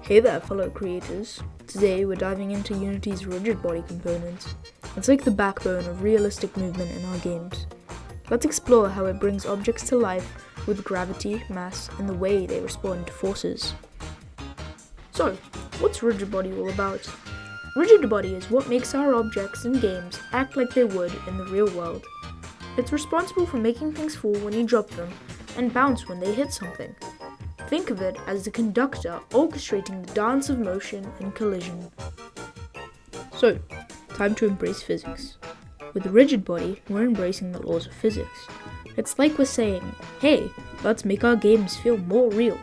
Hey there, fellow creators. Today we're diving into Unity's Rigidbody component. It's like the backbone of realistic movement in our games. Let's explore how it brings objects to life with gravity, mass, and the way they respond to forces. So, what's Rigidbody all about? Rigidbody is what makes our objects in games act like they would in the real world. It's responsible for making things fall when you drop them and bounce when they hit something. Think of it as the conductor orchestrating the dance of motion and collision. So, time to embrace physics. With Rigidbody, we're embracing the laws of physics. It's like we're saying, hey, let's make our games feel more real.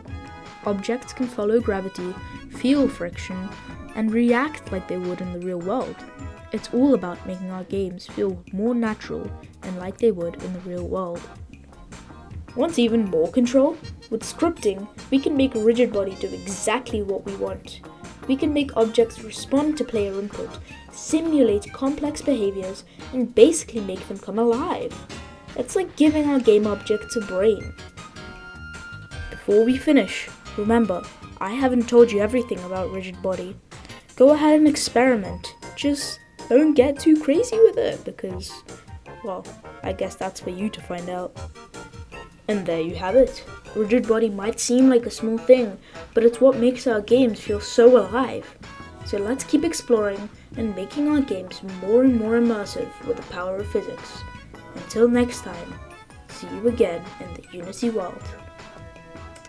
Objects can follow gravity, feel friction, and react like they would in the real world. It's all about making our games feel more natural and like they would in the real world. Want even more control? With scripting, we can make Rigidbody do exactly what we want. We can make objects respond to player input, simulate complex behaviors, and basically make them come alive. It's like giving our game objects a brain. Before we finish, remember, I haven't told you everything about Rigidbody. Go ahead and experiment. Just don't get too crazy with it because, well, I guess that's for you to find out. And there you have it. Rigidbody might seem like a small thing, but it's what makes our games feel so alive. So let's keep exploring and making our games more and more immersive with the power of physics. Until next time, see you again in the Unity world.